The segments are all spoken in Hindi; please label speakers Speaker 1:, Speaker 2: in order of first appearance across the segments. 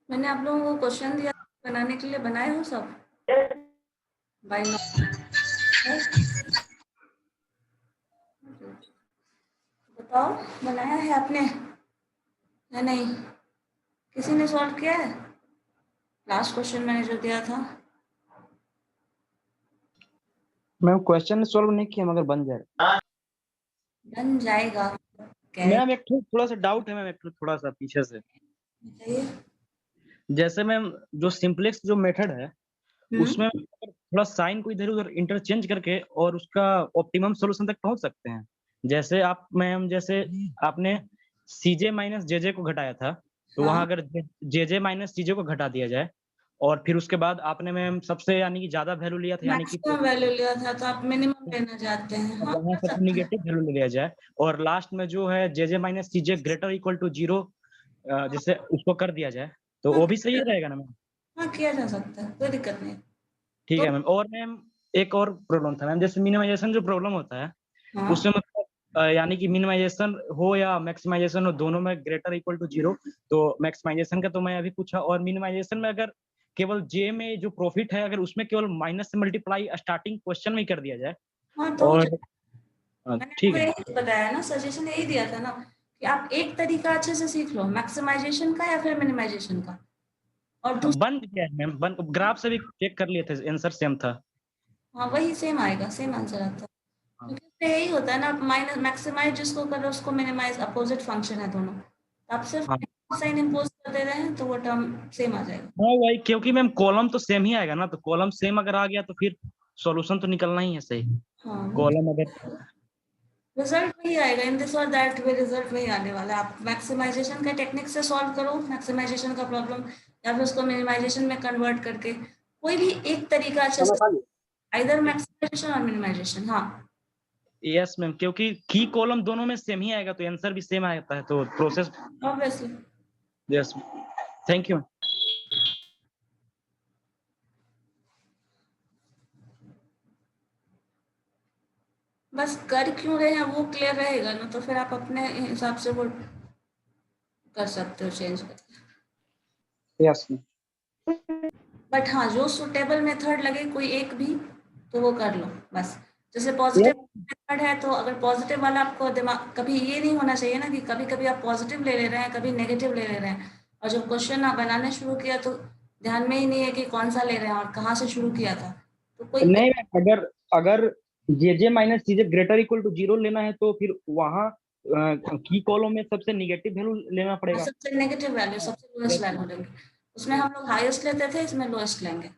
Speaker 1: मैंने आप लोगों को क्वेश्चन दिया बनाने के लिए, बनाए हो सब? बाय बताओ, बनाया है आपने या नहीं? किसी ने सॉल्व किया है लास्ट क्वेश्चन मैंने जो दिया था?
Speaker 2: मैम क्वेश्चन सॉल्व नहीं किया मगर बन जाएगा।
Speaker 1: बन जाएगा।
Speaker 2: मैम एक थोड़ा सा डाउट है मैम, एक थोड़ा सा पीछे से।
Speaker 1: बताइए।
Speaker 2: जैसे मैम जो सिंपलेक्स जो मेथड है उसमें थोड़ा साइन को इधर उधर इंटरचेंज करके और उसका ऑप्टिमम सॉल्यूशन तक पहुंच सकते हैं। जैसे आप मैम जैसे आपने सीजे माइनस जेजे को घटाया था, तो वहां अगर जेजे माइनस सीजे को घटा दिया जाए और फिर उसके बाद आपने मैम सबसे यानी कि ज्यादा वैल्यू लिया था, यानी कि
Speaker 1: मैक्सिमम वैल्यू लिया था तो आप मिनिमम लेना चाहते हैं। हाँ,
Speaker 2: वहां
Speaker 1: कर
Speaker 2: से
Speaker 1: सकते हैं।
Speaker 2: निगेटिव वैल्यू ले लिया जाए और लास्ट में जो है JJ minus CJ greater equal to 0 जैसे उसको कर दिया जाए, तो
Speaker 1: हाँ,
Speaker 2: वो भी सही रहेगा ना मैम?
Speaker 1: हाँ किया जा सकता है, कोई दिक्कत नहीं।
Speaker 2: ठीक
Speaker 1: तो
Speaker 2: है मैम। और मैम एक और प्रॉब्लम था मैम, जैसे मिनिमाइजेशन जो प्रॉब्लम होता है
Speaker 1: हाँ,
Speaker 2: उसमें मतलब यानी कि मिनिमाइजेशन हो या मैक्सिमाइजेशन हो, दोनों में ग्रेटर इक्वल टू 0, तो मैक्सिमाइजेशन का तो मैं अभी पूछा, और मिनिमाइजेशन में अगर केवल जे में जो प्रॉफिट है अगर उसमें केवल माइनस से मल्टीप्लाई स्टार्टिंग क्वेश्चन में ही कर दिया जाए
Speaker 1: हाँ तो
Speaker 2: और
Speaker 1: मैंने
Speaker 2: ठीक
Speaker 1: आपको
Speaker 2: है।
Speaker 1: यही बताया ना, सजेशन यही दिया था ना कि आप एक तरीका अच्छे से सीख लो, मैक्सिमाइजेशन का या फिर मिनिमाइजेशन का। और दूसरा
Speaker 2: बन गया है मैम, बन ग्राफ से भी चेक कर लिए थे, आंसर सेम था।
Speaker 1: हाँ वही सेम आएगा, सेम आंसर आता है।
Speaker 2: हाँ।
Speaker 1: क्योंकि इसमें यही होता है ना, माइनस मैक्सिमाइज जिसको कर रहे हो उसको मिनिमाइज, अपोजिट फंक्शन है दोनों, तो आप सिर्फ
Speaker 2: हाँ
Speaker 1: साइन इम्पोज कर दे रहे हैं तो वो टर्म सेम आ जाएगा।
Speaker 2: हाँ वही, क्योंकि मैम कॉलम तो सेम ही आएगा ना, तो कॉलम सेम अगर आ गया तो फिर सॉल्यूशन तो निकलना ही है सही।
Speaker 1: हाँ
Speaker 2: कॉलम अगर
Speaker 1: रिजल्ट वही आएगा, इन दिस और दैट वे रिजल्ट वही आने वाला है। आप मैक्सिमाइजेशन के टेक्निक से सॉल्व करो मैक्सिमाइजेशन का प्रॉब्लम, या फिर उसको मिनिमाइजेशन में कन्वर्ट करके, कोई भी एक तरीका अच्छे से, आइदर मैक्सिमाइजेशन और मिनिमाइजेशन। हाँ
Speaker 2: यस मैम, क्योंकि की कॉलम दोनों में सेम ही आएगा तो आंसर भी सेम आता है, तो process.
Speaker 1: Obviously.
Speaker 2: Yes, thank you.
Speaker 1: बस कर क्यों रहे हैं वो क्लियर रहेगा ना, तो फिर आप अपने हिसाब से वो कर सकते हो, चेंज कर।
Speaker 2: यस
Speaker 1: बट हाँ, जो सुटेबल मेथड लगे कोई एक भी, तो वो कर लो बस। जैसे पॉजिटिव मेथड है, तो अगर पॉजिटिव वाला आपको दिमाग, कभी ये नहीं होना चाहिए ना कि कभी कभी आप पॉजिटिव ले रहे हैं, कभी नेगेटिव ले रहे हैं, और जब क्वेश्चन आप बनाने शुरू किया तो ध्यान में ही नहीं है कि कौन सा ले रहे हैं और कहाँ से शुरू किया था। तो कोई
Speaker 2: नहीं, अगर अगर J minus CJ greater equal to 0 लेना है तो फिर वहां की कॉलम में सबसे निगेटिव वैल्यू लेना पड़ेगा।
Speaker 1: सबसे नेगेटिव वैल्यू, सबसे लोएस्ट वैल्यू लेंगे। उसमें हम लोग हाईएस्ट लेते थे, इसमें लोएस्ट लेंगे।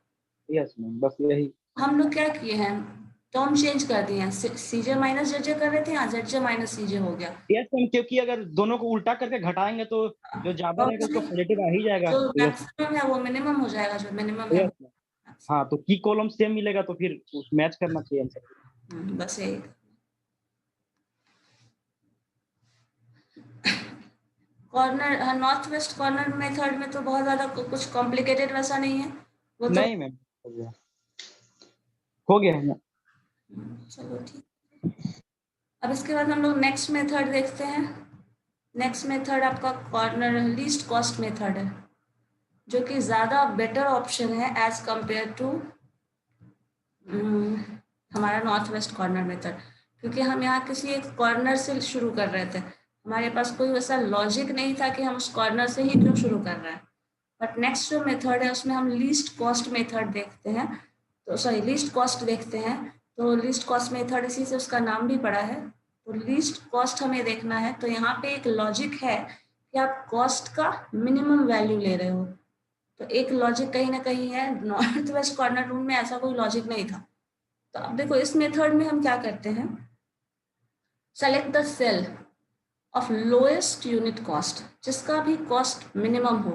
Speaker 2: यस मैम, बस यही।
Speaker 1: हम लोग क्या किए हैं, टर्म चेंज कर दिए हैं, सीजे माइनस जेजे कर रहे थे, यहाँ जेजे माइनस सीजे हो गया।
Speaker 2: यस मैम, क्योंकि अगर दोनों को उल्टा करके घटाएंगे तो जो ज्यादा रहेगा उसका
Speaker 1: ऑब्वियसली
Speaker 2: पॉजिटिव आ ही जाएगा।
Speaker 1: जो
Speaker 2: यस
Speaker 1: मैक्सिमम है वो मिनिमम हो जाएगा, जो मिनिमम है
Speaker 2: यस
Speaker 1: वो
Speaker 2: मैम।
Speaker 1: maximum।
Speaker 2: हाँ, तो की कॉलम सेम मिलेगा तो फिर उस मैच करना चाहिए आंसर।
Speaker 1: बस यही। Corner, north west corner method में तो बहुत ज्यादा कुछ कॉम्प्लिकेटेड वैसा नहीं है वो तो।
Speaker 2: नहीं मैम, हो गया, हो गया है मैम।
Speaker 1: चलो ठीक। अब इसके बाद हम लोग नेक्स्ट मेथड देखते हैं। नेक्स्ट मेथड आपका कॉर्नर लीस्ट कॉस्ट मेथड है, जो कि ज़्यादा बेटर ऑप्शन है एज कंपेयर टू हमारा नॉर्थ वेस्ट कॉर्नर मेथड। क्योंकि हम यहाँ किसी एक कॉर्नर से शुरू कर रहे थे, हमारे पास कोई वैसा लॉजिक नहीं था कि हम उस कॉर्नर से ही क्यों शुरू कर रहे हैं। बट नेक्स्ट जो मेथड है उसमें हम लीस्ट कॉस्ट मेथड देखते हैं, तो सॉरी लीस्ट कॉस्ट देखते हैं। तो लीस्ट कॉस्ट मेथड इसी से उसका नाम भी पड़ा है। तो लीस्ट कॉस्ट हमें देखना है, तो यहाँ पे एक लॉजिक है कि आप कॉस्ट का मिनिमम वैल्यू ले रहे हो। तो एक लॉजिक कहीं ना कहीं है, नॉर्थ वेस्ट कॉर्नर रूल में ऐसा कोई लॉजिक नहीं था। तो अब देखो इस मेथड में हम क्या करते हैं, select the cell of lowest unit cost, जिसका भी कॉस्ट मिनिमम हो।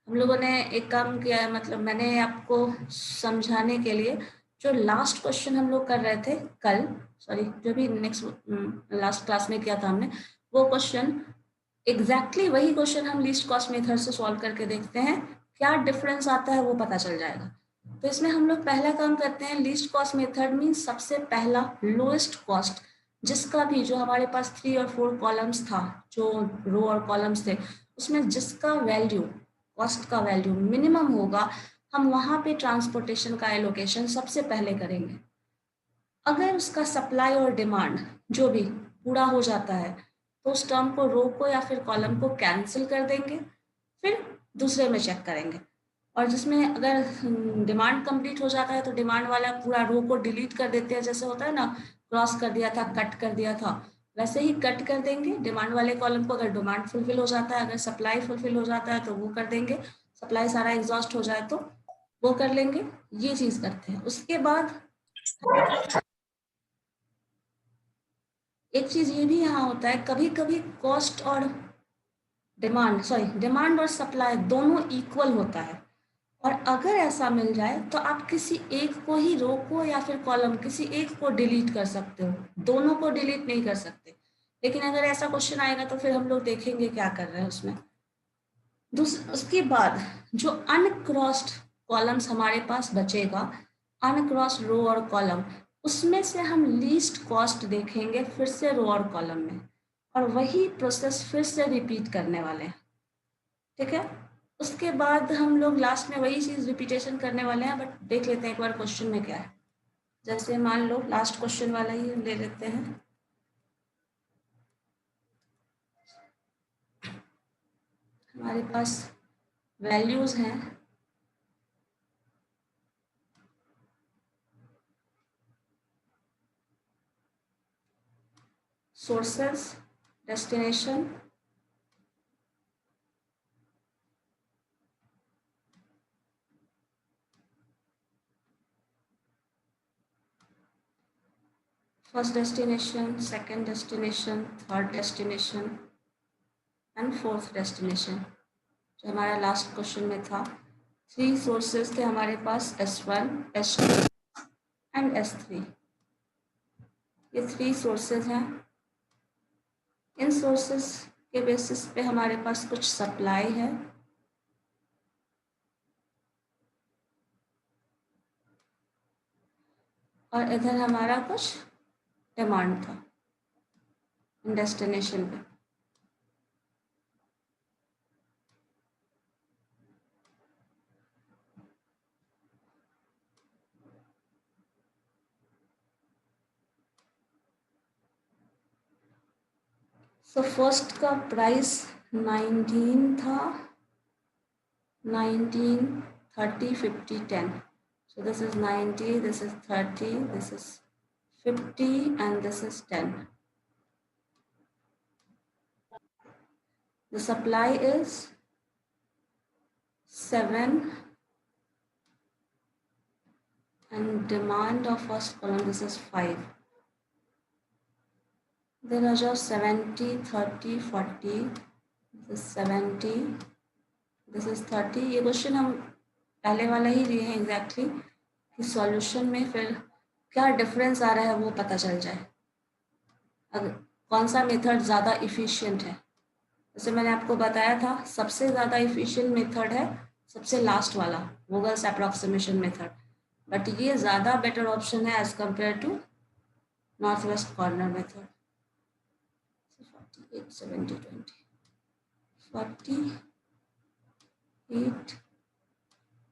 Speaker 1: हम लोगों ने एक काम किया है, मतलब मैंने आपको समझाने के लिए जो लास्ट क्वेश्चन हम लोग कर रहे थे कल, सॉरी जो भी नेक्स्ट लास्ट क्लास में किया था हमने, वो क्वेश्चन एग्जैक्टली वही क्वेश्चन हम लीस्ट कॉस्ट मेथड से सॉल्व करके देखते हैं, क्या डिफरेंस आता है वो पता चल जाएगा। तो इसमें हम लोग पहला काम करते हैं, लीस्ट कॉस्ट मेथड मीन्स सबसे पहला लोएस्ट कॉस्ट, जिसका भी जो हमारे पास 3 और 4 कॉलम्स था, जो रो और कॉलम्स थे, उसमें जिसका वैल्यू, कॉस्ट का वैल्यू मिनिमम होगा, हम वहां पे ट्रांसपोर्टेशन का एलोकेशन सबसे पहले करेंगे। अगर उसका सप्लाई और डिमांड जो भी पूरा हो जाता है तो उस टर्म को, रो को या फिर कॉलम को कैंसिल कर देंगे, फिर दूसरे में चेक करेंगे। और जिसमें अगर डिमांड कंप्लीट हो जाता है तो डिमांड वाला पूरा रो को डिलीट कर देते हैं, जैसे होता है ना, क्रॉस कर दिया था, कट कर दिया था, वैसे ही कट कर देंगे डिमांड वाले कॉलम को। अगर डिमांड फुलफिल हो जाता है, अगर सप्लाई फुलफिल हो जाता है तो वो कर देंगे, सप्लाई सारा एग्जॉस्ट हो जाए तो वो कर लेंगे, ये चीज करते हैं। उसके बाद एक चीज ये भी यहाँ होता है, कभी कभी कॉस्ट और डिमांड और सप्लाई दोनों इक्वल होता है, और अगर ऐसा मिल जाए तो आप किसी एक को ही, रो को या फिर कॉलम, किसी एक को डिलीट कर सकते हो, दोनों को डिलीट नहीं कर सकते। लेकिन अगर ऐसा क्वेश्चन आएगा तो फिर हम लोग देखेंगे क्या कर रहे हैं उसमें। उसके बाद जो अनक्रॉस्ड कॉलम्स हमारे पास बचेगा, अनक्रॉस्ड रो और कॉलम, उसमें से हम लीस्ट कॉस्ट देखेंगे फिर से रो और कॉलम में, और वही प्रोसेस फिर से रिपीट करने वाले हैं, ठीक है। उसके बाद हम लोग लास्ट में वही चीज रिपीटेशन करने वाले हैं, बट देख लेते हैं एक बार क्वेश्चन में क्या है। जैसे मान लो लास्ट क्वेश्चन वाला ही ले लेते हैं। हमारे पास वैल्यूज हैं, sources, destination, first destination, second destination, third destination and fourth destination. जो हमारा लास्ट क्वेश्चन में था, 3 सोर्सेस थे हमारे पास, S1, S2 एंड S3। ये 3 सोर्सेज हैं। इन सोर्सेस के बेसिस पे हमारे पास कुछ सप्लाई है, और इधर हमारा कुछ डिमांड था डेस्टिनेशन पे। सो फर्स्ट का प्राइस 19 था, 19, 30, 50, 10. So this is 90, this is 30, this is 50, and this is 10. The supply is 7, and demand of first column, this is 5. Then are just 70, 30, 40, this is 70, this is 30. ये क्वेश्चन हम पहले वाला ही लिए हैं एग्जैक्टली, कि सॉल्यूशन में फिर क्या डिफरेंस आ रहा है वो पता चल जाए, अगर कौन सा मेथड ज़्यादा इफ़िशियंट है। जैसे मैंने आपको बताया था, सबसे ज़्यादा इफ़िशियंट मेथड है सबसे लास्ट वाला, वोगल्स अप्रॉक्सीमेशन मेथड, बट ये ज़्यादा बेटर ऑप्शन है as compared to north west corner method. 48, 70, 20, 48,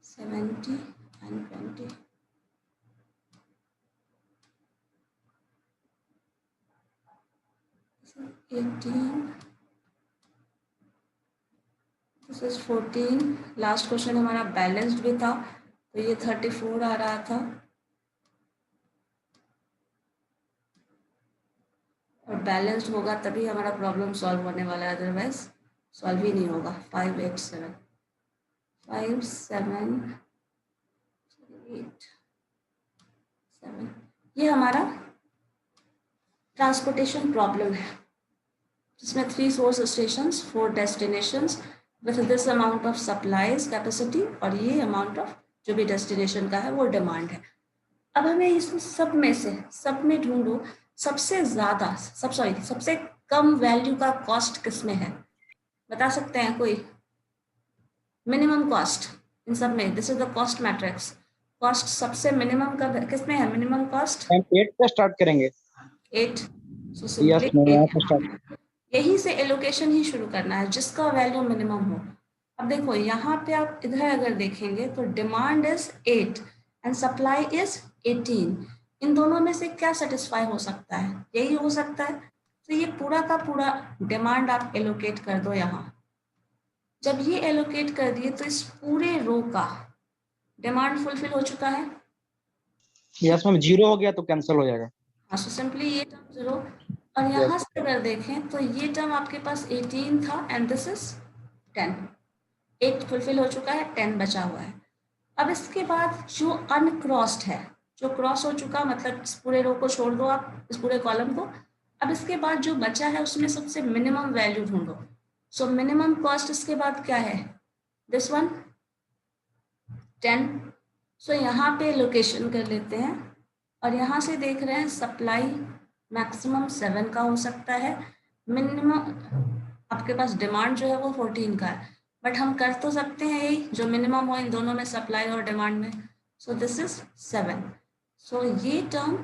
Speaker 1: 70 and 20. This is 18. This is 14. Last question हमारा बैलेंस्ड भी था, तो ये 34 आ रहा था, और बैलेंस्ड होगा तभी हमारा प्रॉब्लम सॉल्व होने वाला है, अदरवाइज सॉल्व ही नहीं होगा। 5, 8, 7, 5, 7, 8, 7, ये हमारा ट्रांसपोर्टेशन प्रॉब्लम है, जिसमें 3 source stations, 4 destinations with this amount of supplies capacity, और ये अमाउंट ऑफ जो भी डेस्टिनेशन का है वो डिमांड है। अब हमें इसमें सब में ढूंढो सबसे ज्यादा सबसे कम वैल्यू का कॉस्ट किसमें है, बता सकते हैं कोई? मिनिमम कॉस्ट इन सब में, this is the cost matrix, cost सबसे मिनिमम का किसमें है? मिनिमम कॉस्ट
Speaker 2: हम 8 पे स्टार्ट करेंगे।
Speaker 1: 8, सो
Speaker 2: यस
Speaker 1: सिंपली
Speaker 2: मैं यहाँ
Speaker 1: 8
Speaker 2: पे स्टार्ट।
Speaker 1: यहीं से एलोकेशन ही शुरू करना है जिसका वैल्यू मिनिमम हो। अब देखो यहाँ पे आप इधर अगर देखेंगे तो demand is 8 and supply is 18, इन दोनों में से क्या सेटिस्फाई हो सकता है? यही हो सकता है। तो ये पूरा का पूरा डिमांड आप एलोकेट कर दो यहाँ। जब ये एलोकेट कर दिए तो इस पूरे रो का डिमांड फुलफिल हो चुका है।
Speaker 2: यस मैम 0 हो गया तो कैंसिल हो जाएगा।
Speaker 1: हाँ, सो सिंपली ये टर्म 0, और यहाँ
Speaker 2: यस
Speaker 1: से अगर देखें तो ये टर्म आपके पास 18 था एंड दिस इज 10, 8 फुलफिल हो चुका है, 10 बचा हुआ है। अब इसके बाद जो अनक्रॉस्ड है, जो क्रॉस हो चुका, मतलब इस पूरे रो को छोड़ दो आप, इस पूरे कॉलम को। अब इसके बाद जो बचा है उसमें सबसे मिनिमम वैल्यू ढूंढो। सो मिनिमम कॉस्ट इसके बाद क्या है? This one 10। सो यहाँ पे लोकेशन कर लेते हैं और यहाँ से देख रहे हैं सप्लाई मैक्सिमम 7 का हो सकता है, मिनिमम आपके पास डिमांड जो है वो 14 का है, बट हम कर तो सकते हैं यही जो मिनिमम हो इन दोनों में, सप्लाई और डिमांड में। सो दिस इज 7। सो ये टर्म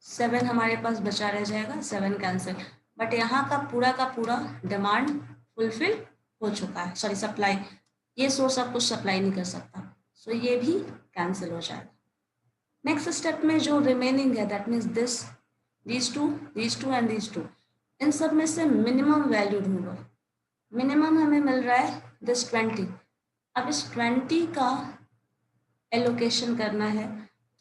Speaker 1: 7 हमारे पास बचा रह जाएगा, 7 कैंसिल। बट यहाँ का पूरा डिमांड फुलफिल हो चुका है, सॉरी सप्लाई, ये सोर्स अब कुछ सप्लाई नहीं कर सकता, सो ये भी कैंसिल हो जाएगा। नेक्स्ट स्टेप में जो रिमेनिंग है that means these two and these two, इन सब में से मिनिमम वैल्यू ढूंढो। मिनिमम हमें मिल रहा है दिस 20। अब इस 20 का एलोकेशन करना है,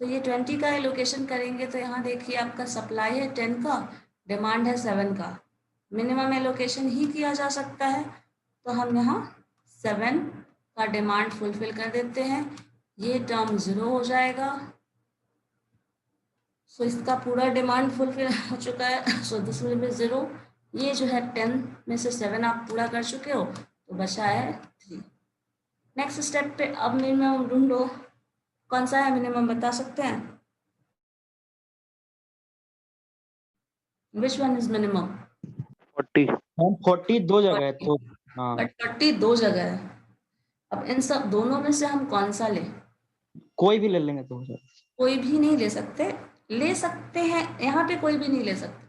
Speaker 1: तो ये 20 का एलोकेशन करेंगे तो यहाँ देखिए आपका सप्लाई है 10 का, डिमांड है 7 का, मिनिमम एलोकेशन ही किया जा सकता है, तो हम यहाँ 7 का डिमांड फुलफिल कर देते हैं, ये टर्म 0 हो जाएगा। सो इसका पूरा डिमांड फुलफिल हो चुका है, सो दिस विल बी 0। ये जो है 10 में से 7 आप पूरा कर चुके हो, तो बचा है 3। नेक्स्ट स्टेप पे अब मिनिमम ढूंढो, कौन सा है मिनिमम बता सकते हैं? Which one is minimum?
Speaker 2: 40 हम 40 2 जगह है तो हाँ
Speaker 1: बट 40 दो जगह है। अब इन सब दोनों में से हम कौन सा लें?
Speaker 2: कोई भी ले लेंगे तो
Speaker 1: कोई भी नहीं ले सकते हैं, यहाँ पे कोई भी नहीं ले सकते।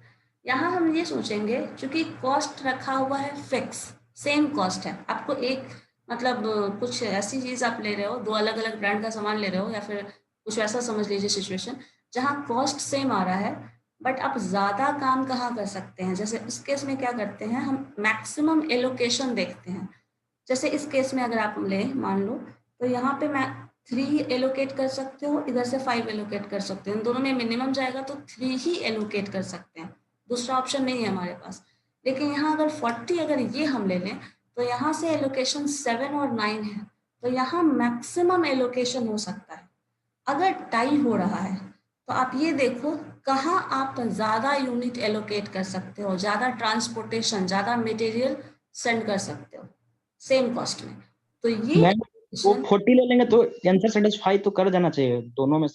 Speaker 1: यहाँ हम ये सोचेंगे क्योंकि कॉस्ट रखा हुआ है फिक्स, सेम कॉस्ट है, आपको एक मतलब कुछ ऐसी चीज आप ले रहे हो, दो अलग अलग ब्रांड का सामान ले रहे हो, या फिर कुछ ऐसा समझ लीजिए सिचुएशन जहाँ कॉस्ट सेम आ रहा है, बट आप ज्यादा काम कहाँ कर सकते हैं। जैसे इस केस में क्या करते हैं, हम मैक्सिमम एलोकेशन देखते हैं। जैसे इस केस में अगर आप ले मान लो, तो यहाँ पे मैं 3 एलोकेट कर सकते हो, इधर से 5 एलोकेट कर सकते हो, इन दोनों में मिनिमम जाएगा तो 3 ही एलोकेट कर सकते हैं, दूसरा ऑप्शन नहीं है हमारे पास। लेकिन यहाँ अगर 40 अगर ये हम ले लें तो यहाँ से एलोकेशन 7 और 9 है, तो यहाँ मैक्सिमम एलोकेशन हो सकता है। अगर टाई हो रहा है तो आप ये देखो कहाँ आप ज्यादा यूनिट एलोकेट कर सकते हो, ज्यादा ट्रांसपोर्टेशन, ज्यादा मटेरियल सेंड कर सकते हो सेम कॉस्ट में। तो ये
Speaker 2: मैम वो 40 ले लेंगे तो आंसर सेटिस्फाई तो कर जाना चाहिए दोनों में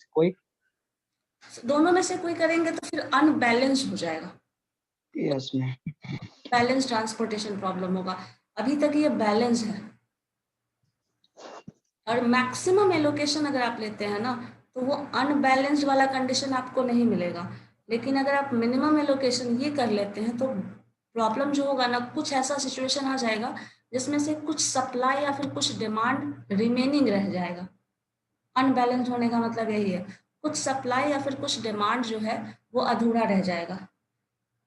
Speaker 2: से कोई
Speaker 1: करेंगे तो फिर अनबैलेंस्ड हो जाएगा,
Speaker 2: yes ma'am
Speaker 1: balance transportation problem होगा। अभी तक ये बैलेंस है, और मैक्सिमम एलोकेशन अगर आप लेते हैं ना तो वो अनबैलेंस्ड वाला कंडीशन आपको नहीं मिलेगा। लेकिन अगर आप मिनिमम एलोकेशन ये कर लेते हैं तो प्रॉब्लम जो होगा ना, कुछ ऐसा सिचुएशन आ जाएगा जिसमें से कुछ सप्लाई या फिर कुछ डिमांड रिमेनिंग रह जाएगा। अनबैलेंस होने का मतलब यही है, कुछ सप्लाई या फिर कुछ डिमांड जो है वो अधूरा रह जाएगा।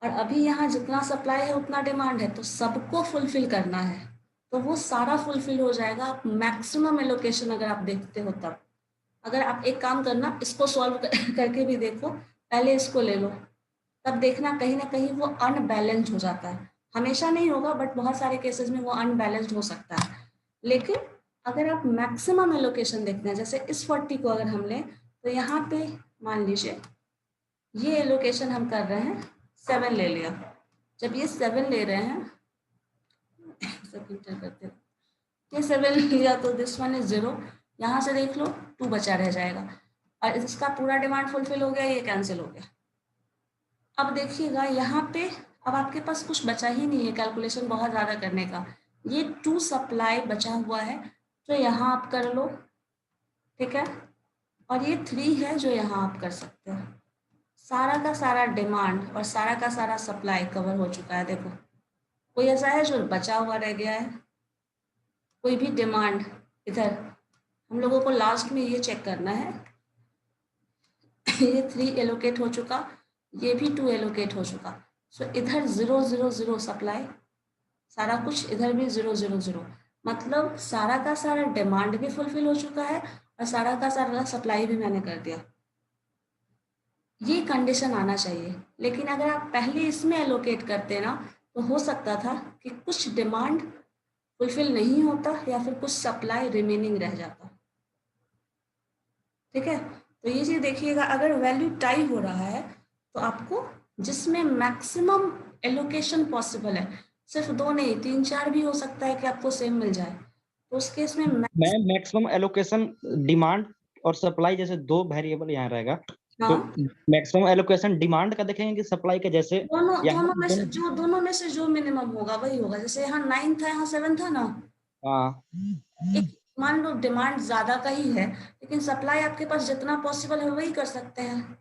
Speaker 1: और अभी यहाँ जितना सप्लाई है उतना डिमांड है, तो सबको फुलफिल करना है, तो वो सारा फुलफिल हो जाएगा मैक्सिमम एलोकेशन अगर आप देखते हो तब। अगर आप एक काम करना, इसको सॉल्व करके भी देखो, पहले इसको ले लो, तब देखना कहीं ना कहीं वो अनबैलेंस्ड हो जाता है। हमेशा नहीं होगा बट बहुत सारे केसेस में वो अनबैलेंस्ड हो सकता है। लेकिन अगर आप मैक्सिमम एलोकेशन देखते हैं, जैसे इस 40 को अगर हम लें तो यहाँ पे मान लीजिए ये एलोकेशन हम कर रहे हैं 7 ले लिया। जब ये 7 ले रहे हैं करते हैं, ये 7 लिया तो दिस वन इज 0, यहाँ से देख लो 2 बचा रह जाएगा। और इसका पूरा डिमांड फुलफिल हो गया, ये कैंसिल हो गया। अब देखिएगा यहाँ पे अब आपके पास कुछ बचा ही नहीं है कैलकुलेशन बहुत ज़्यादा करने का। ये टू सप्लाई बचा हुआ है जो यहाँ आप कर लो, ठीक है, और ये 3 है जो यहाँ आप कर सकते हैं। सारा का सारा डिमांड और सारा का सारा सप्लाई कवर हो चुका है। देखो कोई ऐसा है जो बचा हुआ रह गया है? कोई भी डिमांड इधर हम लोगों को लास्ट में ये चेक करना है ये 3 एलोकेट हो चुका, ये भी 2 एलोकेट हो चुका। सो इधर 0 0 0 सप्लाई, सारा कुछ इधर भी 0 0 0, मतलब सारा का सारा डिमांड भी फुलफिल हो चुका है और सारा का सारा सप्लाई भी मैंने कर दिया। ये कंडीशन आना चाहिए। लेकिन अगर आप पहले इसमें एलोकेट करते ना तो हो सकता था कि कुछ डिमांड फुलफिल नहीं होता या फिर कुछ सप्लाई रिमेनिंग रह जाता। ठीक है, तो ये चीज़ देखिएगा, अगर वैल्यू टाई हो रहा है तो आपको जिसमें मैक्सिमम एलोकेशन पॉसिबल है, सिर्फ 2 नहीं 3 4 भी हो सकता है कि आपको सेम मिल जाए, तो उस केस में
Speaker 2: मैं मैक्सिमम एलोकेशन डिमांड और सप्लाई जैसे 2 वेरिएबल यहाँ रहेगा, तो
Speaker 1: हाँ
Speaker 2: मैक्सिमम एलोकेशन डिमांड का देखेंगे कि सप्लाई का, जैसे
Speaker 1: दोनों में से जो मिनिमम होगा वही होगा। जैसे यहाँ 9 था, यहाँ 7 था ना,
Speaker 2: हाँ
Speaker 1: एक मान लो डिमांड ज्यादा का ही है लेकिन सप्लाई आपके पास जितना पॉसिबल है वही कर सकते हैं।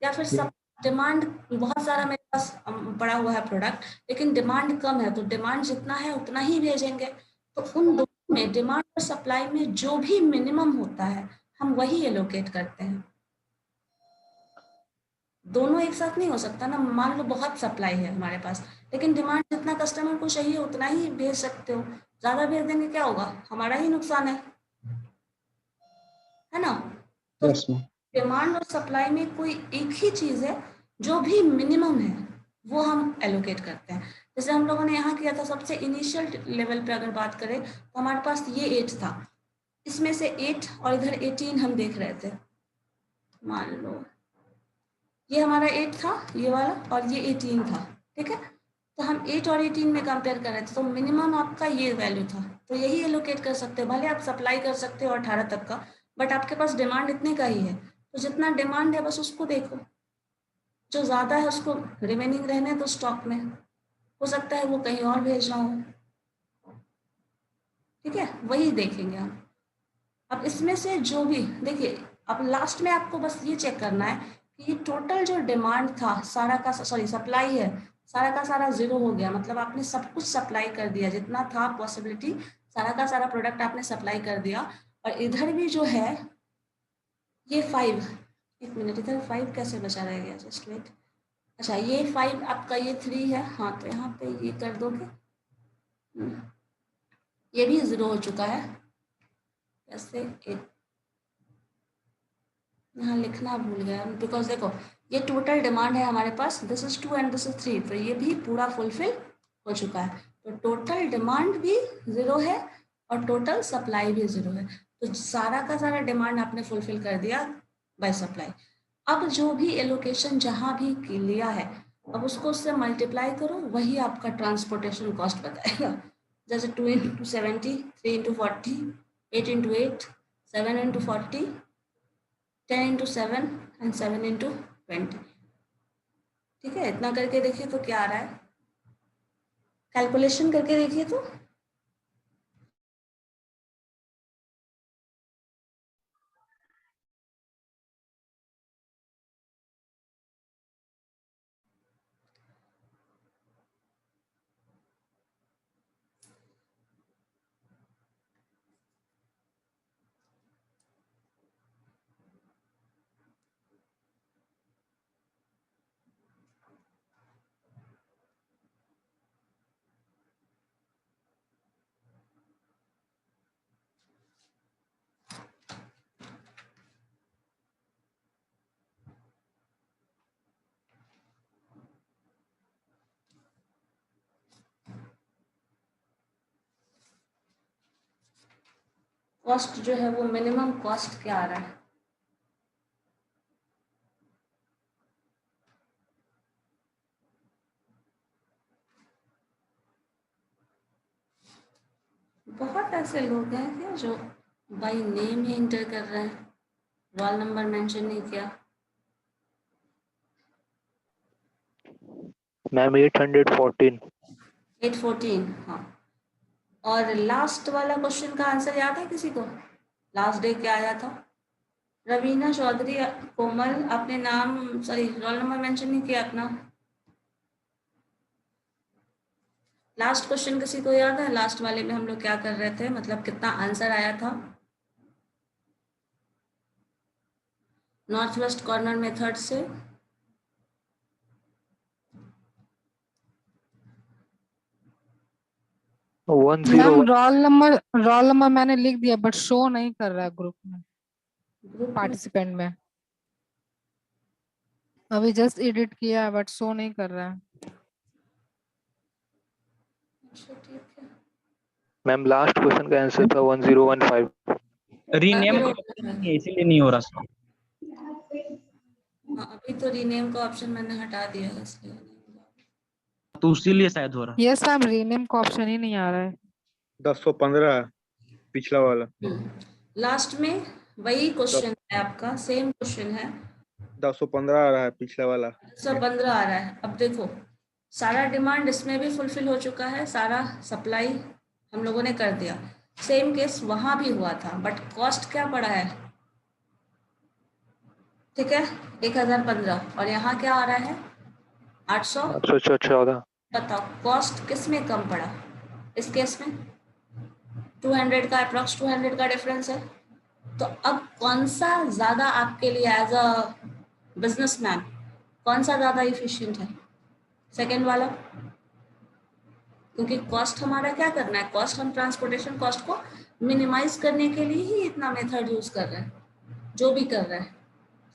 Speaker 1: या फिर सब डिमांड बहुत सारा मेरे पास पड़ा हुआ है प्रोडक्ट, लेकिन डिमांड कम है तो डिमांड जितना है उतना ही भेजेंगे। तो उन दोनों में डिमांड और सप्लाई में जो भी मिनिमम होता है हम वही एलोकेट करते हैं। दोनों एक साथ नहीं हो सकता ना। मान लो बहुत सप्लाई है हमारे पास लेकिन डिमांड जितना कस्टमर को चाहिए उतना ही भेज सकते हो, ज्यादा भेज देंगे क्या होगा, हमारा ही नुकसान है ना। तो
Speaker 2: यस मैम।
Speaker 1: डिमांड और सप्लाई में कोई एक ही चीज है जो भी मिनिमम है वो हम एलोकेट करते हैं। जैसे हम लोगों ने यहाँ किया था सबसे इनिशियल लेवल पे अगर बात करें तो हमारे पास ये 8 था, इसमें से 8 और इधर 18 हम देख रहे थे। मान लो ये हमारा 8 था ये वाला और ये 18 था, ठीक है, तो हम 8 और 18 में कंपेयर कर रहे थे तो मिनिमम आपका ये वैल्यू था, तो यही एलोकेट कर सकते हो। भले आप सप्लाई कर सकते हो 18 तक का, बट आपके पास डिमांड इतने का ही है, तो जितना डिमांड है बस उसको देखो, जो ज़्यादा है उसको रिमेनिंग रहने दो स्टॉक में, हो सकता है वो कहीं और भेजना हो। ठीक है, वही देखेंगे हम। अब इसमें से जो भी देखिए, अब लास्ट में आपको बस ये चेक करना है कि ये टोटल जो डिमांड था सारा का सॉरी सप्लाई है सारा का सारा 0 हो गया, मतलब आपने सब कुछ सप्लाई कर दिया जितना था पॉसिबिलिटी, सारा का सारा प्रोडक्ट आपने सप्लाई कर दिया। और इधर भी जो है ये 5, एक मिनट, इधर 5 कैसे बचा रह गया, जस्ट वेट। अच्छा ये 5 आपका ये 3 है, हाँ तो यहाँ पे ये कर दोगे, ये भी 0 हो चुका है। कैसे यहाँ लिखना भूल गया बिकॉज देखो ये टोटल डिमांड है हमारे पास, this is 2 and this is 3, तो ये भी पूरा फुलफिल हो चुका है। तो टोटल डिमांड भी 0 है और टोटल सप्लाई भी 0 है, तो सारा का सारा डिमांड आपने फुलफिल कर दिया बाय सप्लाई। अब जो भी एलोकेशन जहाँ भी लिया है अब उसको उससे मल्टीप्लाई करो, वही आपका ट्रांसपोर्टेशन कॉस्ट बताएगा। जैसे 2 into 70, 3 into 40, 8 into 8, 7 into 40, 10 into 7 and 7 into 20। ठीक है, इतना करके देखिए तो क्या आ रहा है, कैलकुलेशन करके देखिए तो। कॉस्ट जो है वो मिनिमम कॉस्ट क्या आ रहा है, बहुत ऐसे लोग हैं क्या जो बाई नेम ही इंटर कर रहे हैं। रोल नंबर मेंशन नहीं किया।
Speaker 3: मैम 814।
Speaker 1: 814, हाँ। और लास्ट वाला क्वेश्चन का आंसर याद है किसी को? लास्ट डे क्या आया था? रवीना चौधरी, कोमल, आपने नाम सॉरी रोल नंबर मेंशन नहीं किया अपना। लास्ट क्वेश्चन किसी को याद है? लास्ट वाले में हम लोग क्या कर रहे थे, मतलब कितना आंसर आया था? नॉर्थ वेस्ट कॉर्नर मेथड से
Speaker 4: मैम रोल नंबर मैंने लिख दिया बट शो नहीं कर रहा है ग्रुप में, पार्टिसिपेंट में। अभी जस्ट एडिट किया है बट शो नहीं कर रहा है।
Speaker 1: अच्छा ठीक है।
Speaker 3: मैम लास्ट क्वेश्चन का आंसर था 1015।
Speaker 2: रीनेम
Speaker 1: अभी
Speaker 2: का ऑप्शन नहीं है, इसीलिए नहीं हो रहा सर।
Speaker 1: हाँ, अभी तो रीनेम का ऑप्शन मैंने हटा दिया है इसलिए नहीं हुआ।
Speaker 2: तो इसीलिए शायद हो रहा है।
Speaker 4: यस मैम, रीनेम का ऑप्शन ही नहीं आ रहा है।
Speaker 5: 1015 पिछला वाला।
Speaker 1: लास्ट में वही क्वेश्चन है आपका, सेम क्वेश्चन है।
Speaker 5: 1015 आ रहा है पिछला वाला।
Speaker 1: 115 आ रहा है। अब देखो, सारा डिमांड इसमें भी फुलफिल हो चुका है, सारा सप्लाई हम लोगों ने कर दिया। सेम केस वहां भी हुआ था, बट कॉस्ट क्या पड़ा है? ठीक है, 1015, और यहाँ क्या आ रहा है? 800।
Speaker 3: 814।
Speaker 1: बताओ कॉस्ट किस में कम पड़ा इस केस में? 200 का अप्रॉक्स 200 का डिफरेंस है। तो अब कौन सा ज्यादा आपके लिए एज अ बिजनेसमैन कौन सा ज्यादा इफिशिएंट है? सेकेंड वाला, क्योंकि कॉस्ट हमारा क्या करना है, कॉस्ट हम ट्रांसपोर्टेशन कॉस्ट को मिनिमाइज करने के लिए ही इतना मेथड यूज कर रहे हैं, जो भी कर रहे हैं।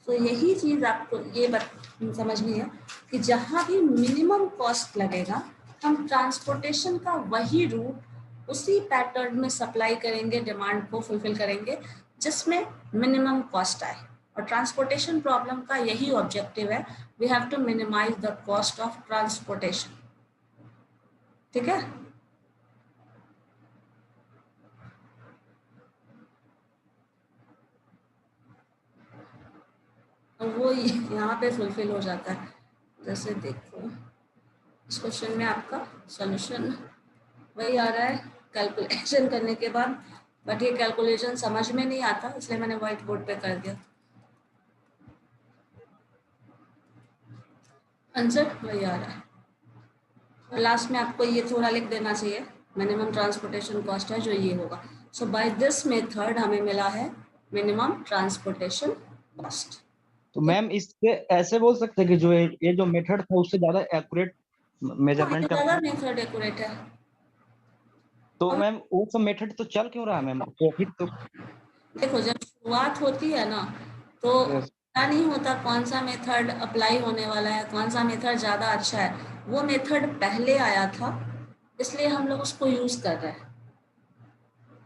Speaker 1: तो यही चीज आपको ये समझनी है कि जहाँ भी मिनिमम कॉस्ट लगेगा, हम ट्रांसपोर्टेशन का वही रूट उसी पैटर्न में सप्लाई करेंगे, डिमांड को फुलफिल करेंगे जिसमें मिनिमम कॉस्ट आए। और ट्रांसपोर्टेशन प्रॉब्लम का यही ऑब्जेक्टिव है, we have to minimise the cost of transportation. ठीक है, और वो यहाँ पे फुलफिल हो जाता है। जैसे देखो इस क्वेश्चन में आपका सॉल्यूशन वही आ रहा है कैलकुलेशन करने के बाद, बट ये कैलकुलेशन समझ में नहीं आता इसलिए मैंने व्हाइट बोर्ड पे कर दिया। आंसर वही आ रहा है, और लास्ट में आपको ये थोड़ा लिख देना चाहिए, मिनिमम ट्रांसपोर्टेशन कॉस्ट है जो ये होगा। सो बाय दिस मेथड हमें मिला है मिनिमम ट्रांसपोर्टेशन कॉस्ट।
Speaker 2: तो मैम इससे ऐसे बोल सकते हैं कि जो ये जो मेथड था उससे ज्यादा एक्यूरेट मेजरमेंट का।
Speaker 1: ज्यादा मेथड एक्यूरेट है।
Speaker 2: तो मैम वो सब मेथड तो चल क्यों रहा है मैम? प्रॉफिट तो
Speaker 1: देखो जब शुरुआत होती है ना, तो पता नहीं होता कौन सा मेथड अप्लाई होने वाला है, कौन सा मेथड ज़्यादा अच्छा है। वो मेथड पहले आया था इसलिए हम लोग उसको यूज़ कर रहे हैं,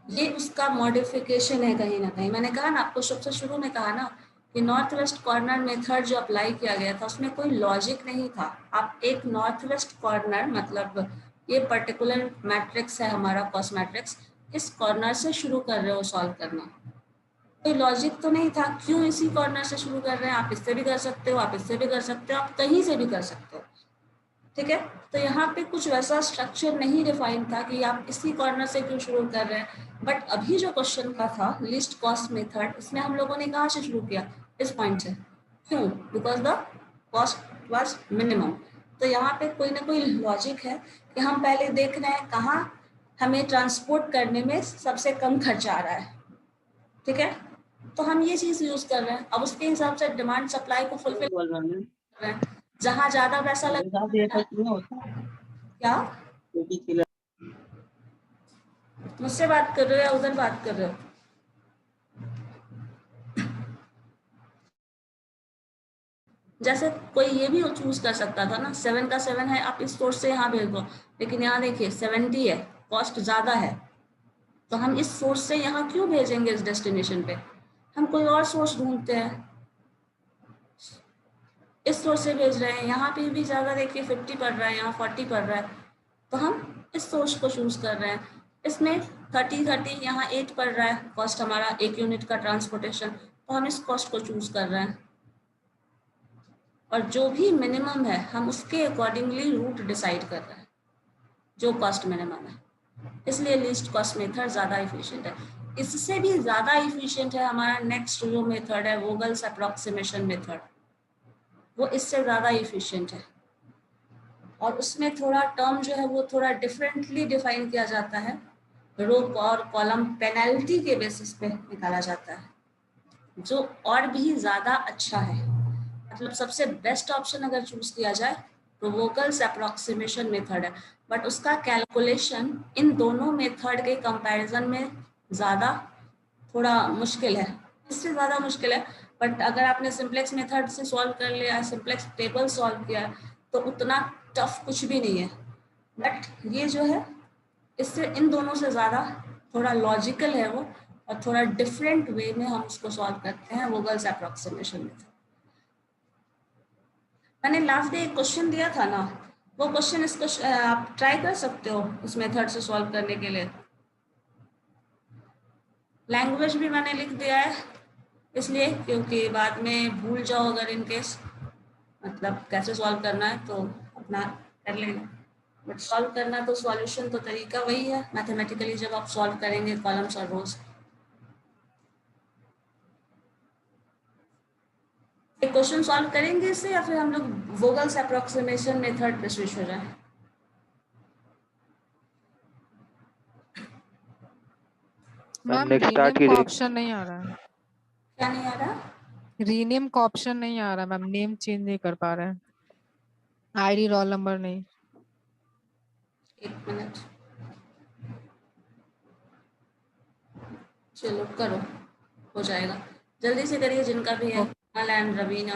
Speaker 1: ये उसका मॉडिफिकेशन है कहीं ना कहीं। मैंने कहा ना आपको, सबसे शुरू में कहा ना कि नॉर्थ वेस्ट कॉर्नर मेथड जो अप्लाई किया गया था उसमें कोई लॉजिक नहीं था। आप एक नॉर्थ वेस्ट कॉर्नर, मतलब ये पर्टिकुलर मैट्रिक्स है हमारा कॉस्ट मैट्रिक्स, इस कॉर्नर से शुरू कर रहे हो सॉल्व करना, कोई लॉजिक तो नहीं था क्यों इसी कॉर्नर से शुरू कर रहे हैं। आप इससे भी कर सकते हो, आप इससे भी कर सकते हो, आप कहीं से भी कर सकते हो। ठीक है, तो यहाँ पे कुछ वैसा स्ट्रक्चर नहीं डिफाइन था कि आप इसी कॉर्नर से क्यों शुरू कर रहे हैं। बट अभी जो क्वेश्चन का था लीस्ट कॉस्ट मेथड, इसमें हम लोगों ने कहाँ से शुरू किया? इस पॉइंट से। क्यों? Because the cost was minimum. तो यहाँ पे कोई ना कोई लॉजिक है कि हम पहले देख रहे हैं कहाँ हमें ट्रांसपोर्ट करने में सबसे कम खर्चा आ रहा है। ठीक है, तो हम ये चीज यूज कर रहे हैं। अब उसके हिसाब से डिमांड सप्लाई को फुलफिल कर रहे हैं। जहाँ ज्यादा पैसा लगता है, क्या मुझसे बात कर रहे हो या उधर बात कर रहे हो? जैसे कोई ये भी चूज कर सकता था ना, 7 का 7 है, आप इस सोर्स से यहाँ भेज दो, लेकिन यहाँ देखिए 70 है, कॉस्ट ज्यादा है, तो हम इस सोर्स से यहाँ क्यों भेजेंगे इस डेस्टिनेशन पे? हम कोई और सोर्स ढूंढते हैं, इस सोर्स से भेज रहे हैं। यहाँ पे भी ज्यादा देखिए 50 पड़ रहा है, यहाँ 40 पड़ रहा है, तो हम इस सोर्स को चूज कर रहे हैं। इसमें 30 यहाँ 8 पड़ रहा है कॉस्ट हमारा एक यूनिट का ट्रांसपोर्टेशन, तो हम इस कॉस्ट को चूज कर रहे हैं, और जो भी मिनिमम है हम उसके अकॉर्डिंगली रूट डिसाइड कर रहे हैं जो कॉस्ट मिनिमम है। इसलिए लीस्ट कॉस्ट मेथड ज़्यादा इफिशिएंट है। इससे भी ज़्यादा इफिशिएंट है हमारा नेक्स्ट जो मेथड है, वोगल्स अप्रॉक्सीमेशन मेथड, वो इससे ज़्यादा इफिशिएंट है, और उसमें थोड़ा टर्म जो है वो थोड़ा डिफरेंटली डिफाइन किया जाता है। रो और कॉलम पेनल्टी के बेसिस पे निकाला जाता है, जो और भी ज़्यादा अच्छा है। मतलब सबसे बेस्ट ऑप्शन अगर चूज किया जाए तो वोगल्स अप्रॉक्सीमेशन मेथड है, बट उसका कैलकुलेशन इन दोनों मेथड के कंपैरिजन में ज़्यादा थोड़ा मुश्किल है, इससे ज़्यादा मुश्किल है। बट अगर आपने सिंप्लेक्स मेथड से सॉल्व कर लिया, सिंप्लेक्स टेबल सॉल्व किया, तो उतना टफ कुछ भी नहीं है। बट ये जो है इससे इन दोनों से ज़्यादा थोड़ा लॉजिकल है वो, और थोड़ा डिफरेंट वे में हम उसको सॉल्व करते हैं वोगल्स अप्रॉक्सीमेशन मेथड। मैंने लास्ट डे एक क्वेश्चन दिया था ना, वो क्वेश्चन इसको आप ट्राई कर सकते हो इस मेथड से सॉल्व करने के लिए। लैंग्वेज भी मैंने लिख दिया है इसलिए क्योंकि बाद में भूल जाओ अगर इन केस, मतलब कैसे सॉल्व करना है तो अपना कर लेना। बट सॉल्व करना तो सॉल्यूशन तो तरीका वही है मैथमेटिकली, जब आप सॉल्व करेंगे कॉलम्स और रोज। एक क्वेश्चन सॉल्व करेंगे इससे, या फिर हम लोग वोगल्स अप्रॉक्सीमेशन मेथड पे स्विच हो जाए?
Speaker 4: मैम
Speaker 3: नेक्स्ट स्टार्ट
Speaker 4: रीनेम का
Speaker 3: कीजिए।
Speaker 4: ऑप्शन नहीं आ रहा है।
Speaker 1: क्या नहीं आ रहा?
Speaker 4: रीनेम का ऑप्शन नहीं आ रहा मैम, नेम चेंज नहीं कर पा रहे हैं, आईडी रोल नंबर नहीं।
Speaker 1: एक मिनट, चलो करो, हो जाएगा। जल्दी से करिए जिनका भी है। एंड रवीना,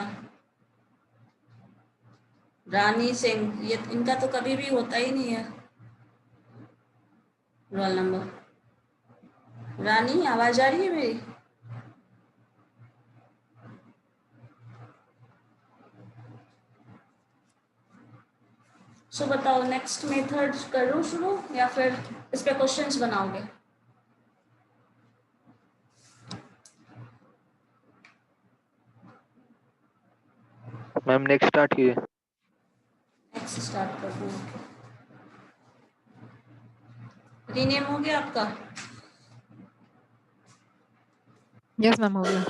Speaker 1: रानी सिंह, ये इनका तो कभी भी होता ही नहीं है रोल नंबर। रानी आवाज आ रही है मेरी? सो बताओ नेक्स्ट मेथड करूँ शुरू या फिर इस पे क्वेश्चंस बनाओगे?
Speaker 3: मैम नेक्स्ट स्टार्ट कीजिए।
Speaker 1: नेक्स्ट स्टार्ट कर दूँ? रीनेम हो गया आपका?
Speaker 4: यस मैम, हो गया।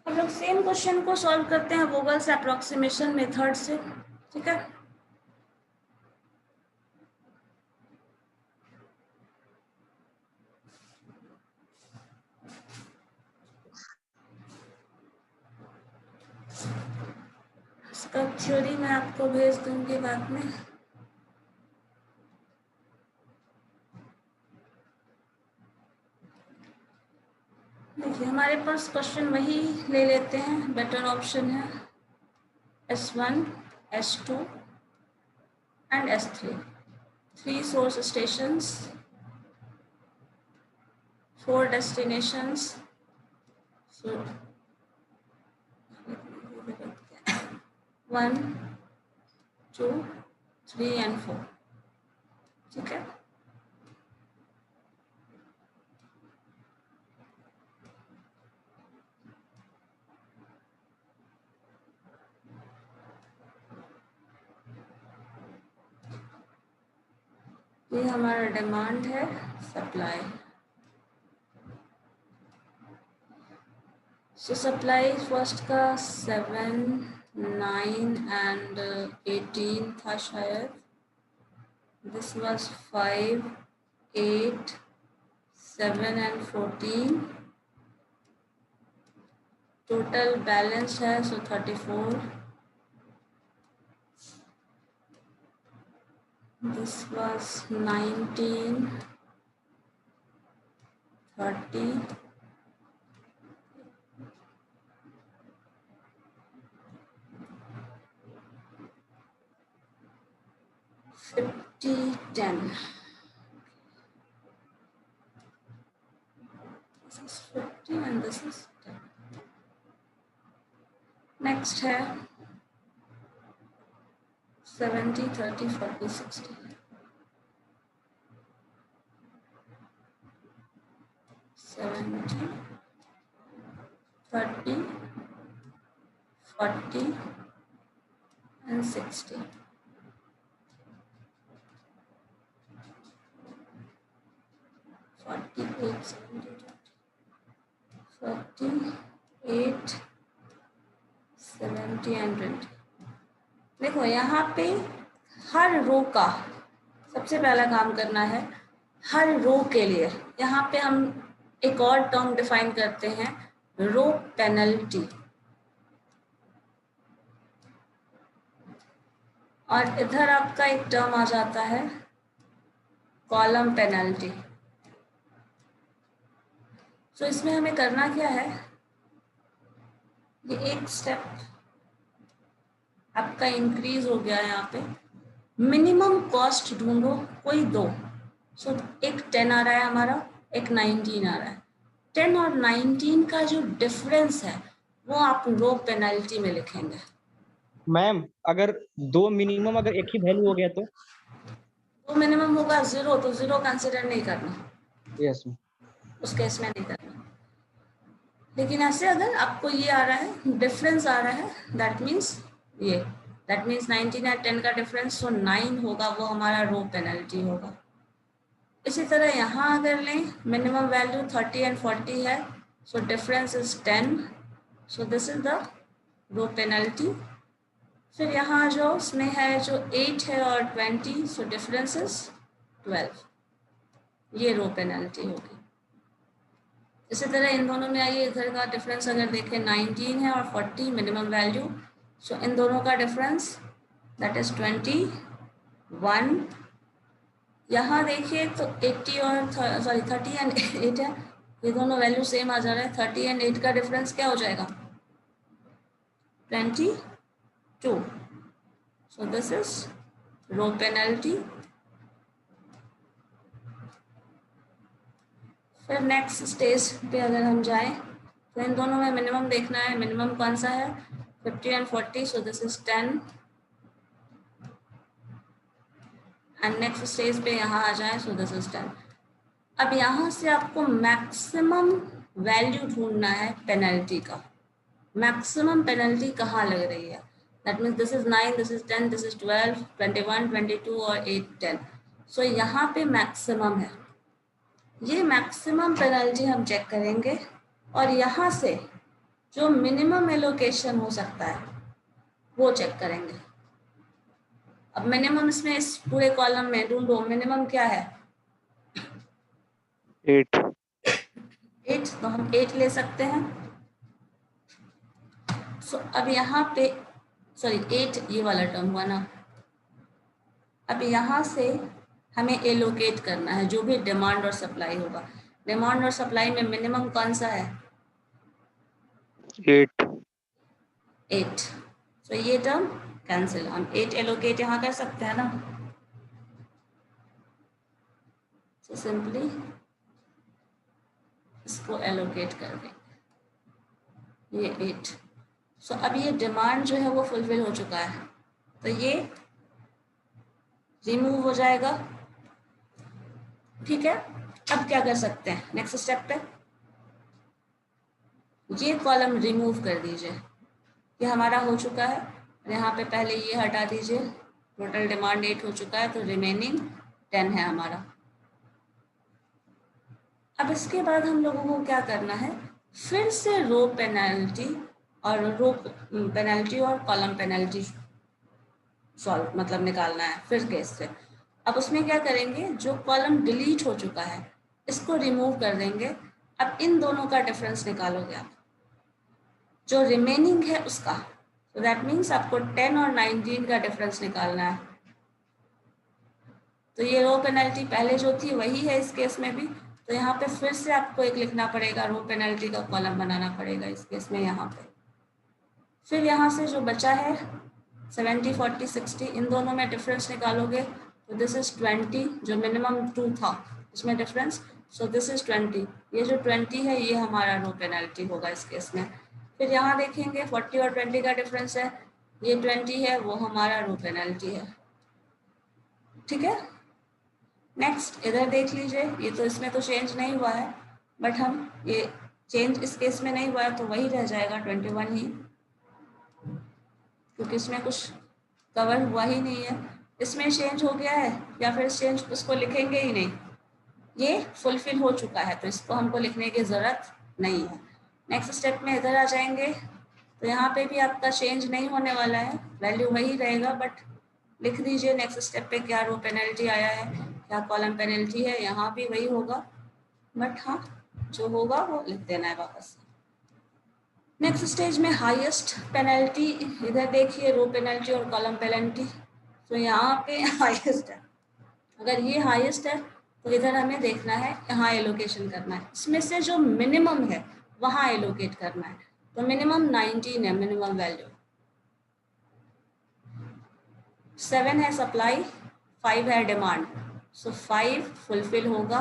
Speaker 1: हम लोग सेम क्वेश्चन को सॉल्व करते हैं वोगल्स अप्रॉक्सीमेशन मेथड से, ठीक है? इसका थ्योरी मैं आपको भेज दूंगी बाद में। देखिए हमारे पास क्वेश्चन वही ले लेते हैं, बेटर ऑप्शन है S1, S2 and S3, 3 source stations, 4 destinations, so 1, 2, 3 and 4, ठीक है? ये हमारा डिमांड है, सप्लाई। सो सप्लाई फर्स्ट का 7, 9 and 18 था शायद। This was 5, 8, 7 and 14। Total balance है सो 34। This was 19, 30, 50, 10. This is 50 and this is 10. Next है 70, 30, 40, 60. 70, 30, 40 and 60. 48, 48, 70 and 20. देखो यहाँ पे हर रो का सबसे पहला काम करना है, हर रो के लिए यहाँ पे हम एक और टर्म डिफाइन करते हैं, रो पेनल्टी, और इधर आपका एक टर्म आ जाता है कॉलम पेनल्टी। तो इसमें हमें करना क्या है, ये एक स्टेप आपका इंक्रीज हो गया है। यहाँ पे मिनिमम कॉस्ट ढूंढो कोई दो। सो एक 10 आ रहा है हमारा, एक 19 आ रहा है। 10 और 19 का जो डिफरेंस है वो आप रो पेनल्टी में लिखेंगे।
Speaker 2: मैम अगर दो मिनिमम अगर एक ही वैल्यू हो गया तो?
Speaker 1: दो मिनिमम होगा 0, तो 0 कंसिडर नहीं करना।
Speaker 2: Yes ma'am.
Speaker 1: उस केस में नहीं करना। लेकिन ऐसे अगर आपको ये आ रहा है, डिफरेंस आ रहा है, दैट मीन्स 19 और 10 का डिफरेंस, तो 9 होगा, वो हमारा रो पेनल्टी होगा। इसी तरह यहाँ अगर लें, मिनिमम वैल्यू 30 एंड 40 है, so difference is 10, so this is the row penalty. फिर यहाँ जो उसमें है जो 8 है और 20, सो डिफरेंस इज 12, ये रो पेनल्टी होगी। इसी तरह इन दोनों में आइए, इधर का डिफरेंस अगर देखें 19 है और 40 मिनिमम वैल्यू, सो इन दोनों का डिफरेंस दैट इज 21। यहाँ देखिए तो 80 और 30 एंड 8 है, ये दोनों वैल्यू सेम आ जा रहा है। 30 एंड 8 का डिफरेंस क्या हो जाएगा, 22। So this is row penalty. फिर नेक्स्ट स्टेज पे अगर हम जाएं तो इन दोनों में मिनिमम देखना है, मिनिमम कौन सा है, 50 and 40, so this is 10। And next stage पे यहाँ आ जाए, सो दिस इज 10। अब यहाँ से आपको मैक्सिमम वैल्यू ढूंढना है पेनल्टी का। मैक्सिमम पेनल्टी कहाँ लग रही है, that means this is 9, this is 10, this is 12, 21, 22 और 8, 10। सो यहाँ पे मैक्सिमम है, ये मैक्सिमम पेनल्टी हम चेक करेंगे और यहाँ से जो मिनिमम एलोकेशन हो सकता है वो चेक करेंगे। अब मिनिमम इसमें इस पूरे कॉलम में ढूंढो, मिनिमम क्या है,
Speaker 3: 8।
Speaker 1: तो हम 8 ले सकते हैं। सो अब यहाँ पे 8 ये वाला टर्म हुआ ना। अब यहाँ से हमें एलोकेट करना है जो भी डिमांड और सप्लाई होगा। डिमांड और सप्लाई में मिनिमम कौन सा है, 8। सो ये टर्म कैंसिल, हम 8 एलोकेट यहाँ कर सकते हैं ना। सो सिंपली इसको एलोकेट कर देंगे, ये 8। सो अब ये डिमांड जो है वो फुलफिल हो चुका है, तो ये रिमूव हो जाएगा। ठीक है, अब क्या कर सकते हैं, नेक्स्ट स्टेप पे ये कॉलम रिमूव कर दीजिए, ये हमारा हो चुका है। यहाँ पे पहले ये हटा दीजिए, टोटल डिमांड 8 हो चुका है, तो रिमेनिंग 10 है हमारा। अब इसके बाद हम लोगों को क्या करना है, फिर से रो पेनल्टी और कॉलम पेनल्टी सॉल्व मतलब निकालना है फिर केस से। अब उसमें क्या करेंगे, जो कॉलम डिलीट हो चुका है इसको रिमूव कर देंगे। अब इन दोनों का डिफरेंस निकालोगे आप, जो रिमेनिंग है उसका, तो दैट मीन्स आपको 10 और 19 का डिफरेंस निकालना है। तो ये रो पेनल्टी पहले जो थी वही है इस केस में भी, तो यहाँ पे फिर से आपको एक लिखना पड़ेगा, रो पेनल्टी का कॉलम बनाना पड़ेगा इस केस में यहाँ पे। फिर यहाँ से जो बचा है 70, 40, 60, इन दोनों में डिफरेंस निकालोगे तो दिस इज 20, जो मिनिमम 2 था इसमें डिफरेंस, सो दिस इज 20। ये जो 20 है ये हमारा रो पेनल्टी होगा इस केस में। फिर यहाँ देखेंगे 40 और 20 का डिफरेंस है, ये 20 है, वो हमारा रो पेनल्टी है। ठीक है, नेक्स्ट इधर देख लीजिए, ये तो इसमें तो चेंज नहीं हुआ है, बट हम ये चेंज इस केस में नहीं हुआ है तो वही रह जाएगा 21 ही, क्योंकि इसमें कुछ कवर हुआ ही नहीं है। इसमें चेंज हो गया है या फिर चेंज उसको लिखेंगे ही नहीं, ये फुलफिल हो चुका है तो इसको हमको लिखने की ज़रूरत नहीं है। नेक्स्ट स्टेप में इधर आ जाएंगे तो यहाँ पे भी आपका चेंज नहीं होने वाला है, वैल्यू वही रहेगा, बट लिख दीजिए नेक्स्ट स्टेप पे क्या रो पेनल्टी आया है, क्या कॉलम पेनल्टी है, यहाँ भी वही होगा, बट हाँ जो होगा वो लिख देना है वापस। नेक्स्ट स्टेज में हाईएस्ट पेनल्टी, इधर देखिए रो पेनल्टी और कॉलम पेनल्टी, तो यहाँ पे हाईएस्ट है। अगर ये हाईएस्ट है तो इधर हमें देखना है, यहाँ एलोकेशन करना है, इसमें से जो मिनिमम है वहाँ एलोकेट करना है। तो मिनिमम 19 है, मिनिमम वैल्यू 7 है सप्लाई, 5 है डिमांड, सो 5 फुलफिल होगा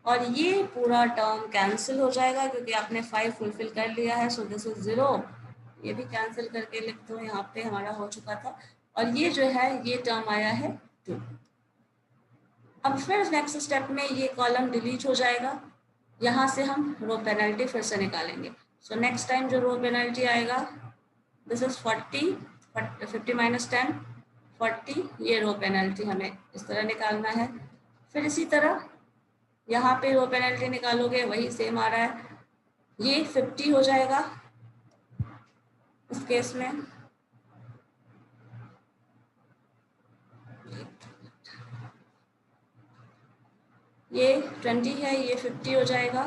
Speaker 1: और ये पूरा टर्म कैंसिल हो जाएगा क्योंकि आपने 5 फुलफिल कर लिया है। सो दिस इज 0, ये भी कैंसिल करके लिख दो, यहाँ पे हमारा हो चुका था, और ये जो है ये टर्म आया है 2। अब फिर नेक्स्ट स्टेप में ये कॉलम डिलीट हो जाएगा, यहाँ से हम रो पेनल्टी फिर से निकालेंगे। सो नेक्स्ट टाइम जो रो पेनल्टी आएगा दिस इज 40, 50 माइनस 10 40, ये रो पेनल्टी हमें इस तरह निकालना है। फिर इसी तरह यहाँ पे रो पेनल्टी निकालोगे, वही सेम आ रहा है, ये 50 हो जाएगा इस केस में। ये 20 है, ये 50 हो जाएगा।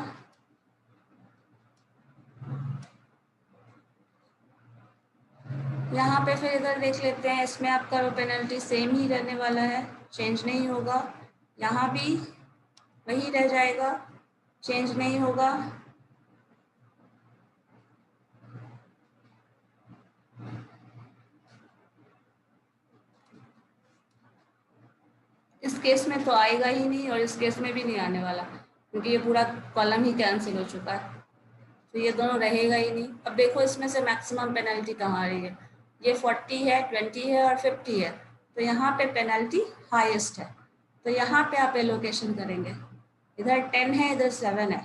Speaker 1: यहाँ पे फिर इधर देख लेते हैं, इसमें आपका रो पेनल्टी सेम ही रहने वाला है, चेंज नहीं होगा, यहाँ भी वही रह जाएगा, चेंज नहीं होगा। इस केस में तो आएगा ही नहीं और इस केस में भी नहीं आने वाला क्योंकि ये पूरा कॉलम ही कैंसिल हो चुका है, तो ये दोनों रहेगा ही नहीं। अब देखो इसमें से मैक्सिमम पेनल्टी कहाँ आ रही है, ये 40 है, 20 है और 50 है, तो यहाँ पे पेनल्टी हाईएस्ट है, तो यहाँ पे आप एलोकेशन करेंगे, इधर 10 है, इधर 7 है,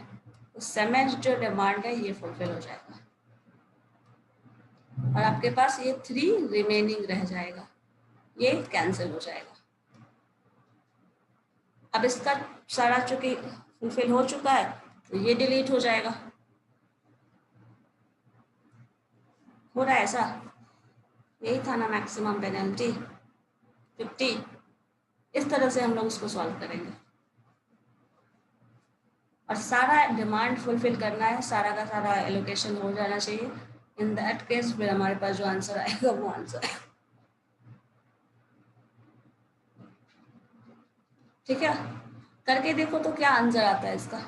Speaker 1: तो 7 जो डिमांड है ये फुलफिल हो जाएगा और आपके पास ये 3 रिमेनिंग रह जाएगा, ये कैंसिल हो जाएगा। अब इसका सारा चूंकि फुलफिल हो चुका है तो ये डिलीट हो जाएगा। हो रहा है ऐसा, यही था ना मैक्सिमम पेनल्टी 50, इस तरह से हम लोग उसको सॉल्व करेंगे और सारा डिमांड फुलफिल करना है, सारा का सारा एलोकेशन हो जाना चाहिए। इन दैट केस फिर हमारे पास जो आंसर आएगा वो आंसर है। ठीक है, करके देखो तो क्या आंसर आता है इसका।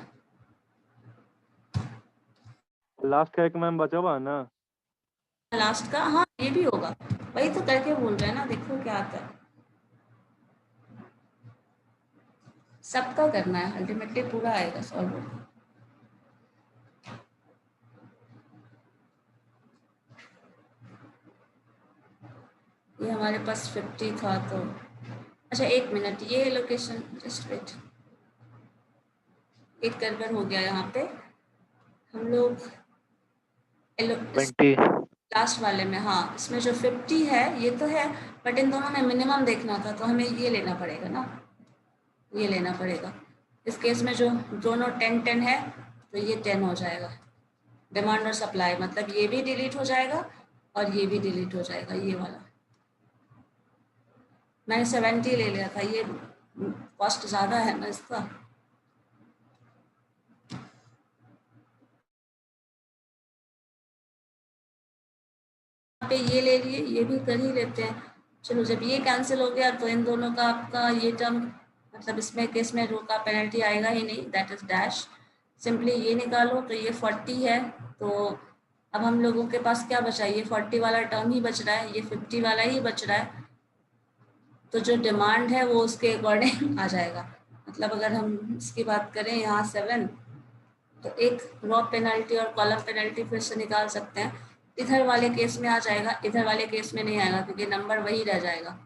Speaker 5: लास्ट का एक मैम बचा हुआ है ना,
Speaker 1: लास्ट का, हाँ ये भी होगा, वही तो करके बोल रहे हैं ना, देखो क्या आता है, सबका करना है, अल्टीमेटली पूरा आएगा सॉल्व होगा। ये हमारे पास 50 था तो अच्छा 1 मिनट, ये लोकेशन जस्ट वेट, एक गड़बड़ हो गया यहाँ पे, हम लोग
Speaker 3: 20
Speaker 1: लास्ट वाले में, हाँ इसमें जो 50 है ये तो है, बट इन दोनों में मिनिमम देखना था तो हमें ये लेना पड़ेगा ना, ये लेना पड़ेगा। इस केस में जो दोनों 10-10 है तो ये 10 हो जाएगा, डिमांड और सप्लाई, मतलब ये भी डिलीट हो जाएगा और ये भी डिलीट हो जाएगा। ये वाला मैंने 70 ले लिया था, ये कॉस्ट ज़्यादा है ना इसका, पे ये ले लिए, ये भी कर ही लेते हैं। चलो जब ये कैंसिल हो गया तो इन दोनों का आपका ये टर्म, मतलब इसमें केस में रो का पेनल्टी आएगा ही नहीं, दैट इज डैश, सिंपली ये निकालो तो ये 40 है, तो अब हम लोगों के पास क्या बचा, ये 40 वाला टर्म ही बच रहा है, ये 50 वाला ही बच रहा है, तो जो डिमांड है वो उसके अकॉर्डिंग आ जाएगा। मतलब अगर हम इसकी बात करें यहाँ 7, तो एक रो पेनल्टी और कॉलम पेनल्टी फिर से निकाल सकते हैं। इधर वाले केस में आ जाएगा, इधर वाले केस में नहीं आएगा क्योंकि नंबर वही रह जाएगा।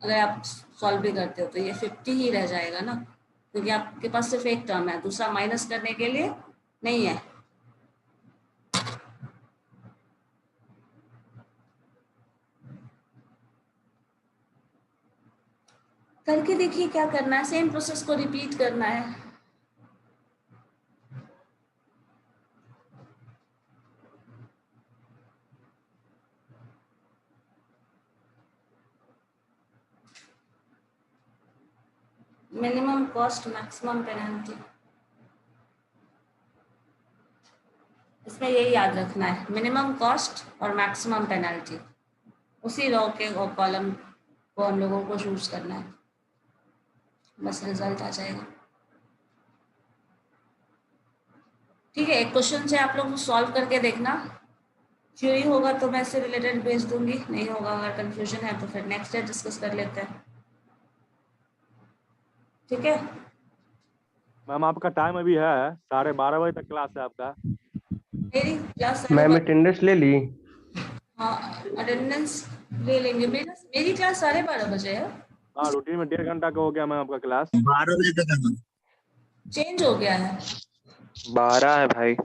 Speaker 1: अगर आप सॉल्व भी करते हो तो ये 50 ही रह जाएगा ना, क्योंकि आपके पास सिर्फ एक टर्म है, दूसरा माइनस करने के लिए नहीं है। करके देखिए क्या करना है, सेम प्रोसेस को रिपीट करना है। मिनिमम कॉस्ट मैक्सिमम पेनल्टी, इसमें यही याद रखना है, मिनिमम कॉस्ट और मैक्सिमम पेनल्टी, उसी रो के और कॉलम को हम लोगों को चूज करना है, बस रिजल्ट आ जाएगा। ठीक है, एक क्वेश्चन से आप लोग सॉल्व करके देखना, थ्योरी होगा तो मैं इससे रिलेटेड भेज दूंगी, नहीं होगा अगर कंफ्यूजन है तो फिर नेक्स्ट डे डिस्कस कर लेते हैं। ठीक है,
Speaker 5: मैम आपका टाइम अभी है 12:30 बजे तक क्लास है आपका।
Speaker 1: मेरी क्लास
Speaker 6: मैम अटेंडेंस ले ली?
Speaker 1: हाँ अटेंडेंस ले लेंगे। मेरी क्लास 12:30 बजे है।
Speaker 5: हाँ रूटीन में 1.5 घंटा का हो गया मैम आपका क्लास।
Speaker 6: 12 बजे तक है।
Speaker 1: चेंज हो गया है,
Speaker 3: 12 है भाई।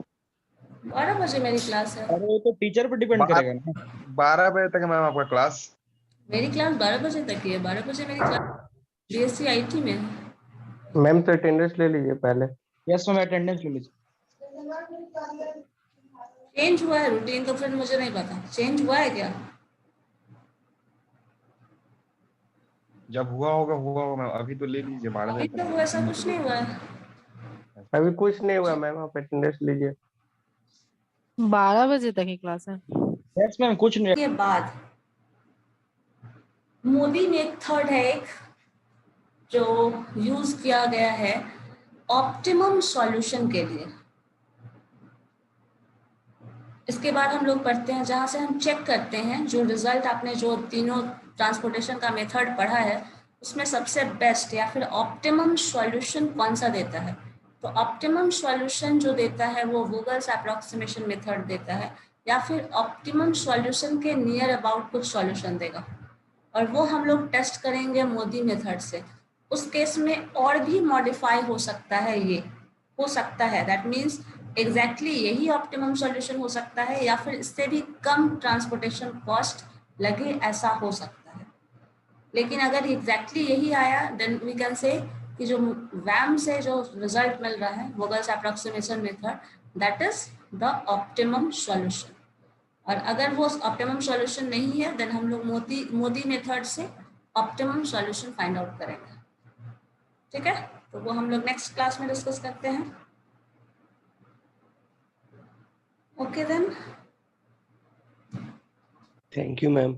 Speaker 1: 12 बजे मेरी क्लास है।
Speaker 2: अरे वो तो टीचर पर डिपेंड करेगा ना।
Speaker 6: 12 बजे तक है मैम आपका क्लास।
Speaker 1: मेरी क्लास 12 बजे तक ही है, 12 बजे मेरी क्लास बीएससी आईटी में है।
Speaker 6: मैम तो अटेंडेंस ले लीजिए पहले।
Speaker 2: यस मैम अटेंडेंस ले लीजिए।
Speaker 1: चेंज हुआ है रूटीन तो फिर मुझे नहीं पता, चेंज हुआ है क्या?
Speaker 6: जब हुआ होगा मैम, अभी तो ले लीजिए 12
Speaker 1: अभी
Speaker 6: बजे
Speaker 1: तो
Speaker 6: तक।
Speaker 1: वैसा कुछ नहीं हुआ है।
Speaker 6: अभी कुछ नहीं हुआ मैम, आप अटेंडेंस लीजिए।
Speaker 4: 12 बजे तक ही क्लास है।
Speaker 2: यस मैम कुछ नहीं।
Speaker 1: के बाद मोदी मेथड है एक जो यूज किया गया है ऑप्टिमम सॉल्यूशन के लिए। इसके बाद हम लोग पढ़ते हैं जहां से हम चेक करते हैं जो रिजल्ट आपने जो तीनों ट्रांसपोर्टेशन का मेथड पढ़ा है उसमें सबसे बेस्ट या फिर ऑप्टिमम सॉल्यूशन कौन सा देता है। तो ऑप्टिमम सॉल्यूशन जो देता है वो वोगल्स अप्रॉक्सीमेशन मेथड देता है, या फिर ऑप्टिमम सॉल्यूशन के नियर अबाउट कुछ सॉल्यूशन देगा, और वो हम लोग टेस्ट करेंगे मोदी मेथड से। उस केस में और भी मॉडिफाई हो सकता है, ये हो सकता है दैट मीन्स एग्जैक्टली यही ऑप्टिमम सॉल्यूशन हो सकता है या फिर इससे भी कम ट्रांसपोर्टेशन कॉस्ट लगे, ऐसा हो सकता है। लेकिन अगर एग्जैक्टली यही आया देन वी कैन से कि जो वैम से जो रिजल्ट मिल रहा है Vogel's approximation method that is the optimum solution. और अगर वो ऑप्टिमम सॉल्यूशन नहीं है देन हम लोग मोदी मेथड से ऑप्टिमम सॉल्यूशन फाइंड आउट करेंगे। ठीक है, तो वो हम लोग नेक्स्ट क्लास में डिस्कस करते हैं। Okay then,
Speaker 6: thank you ma'am.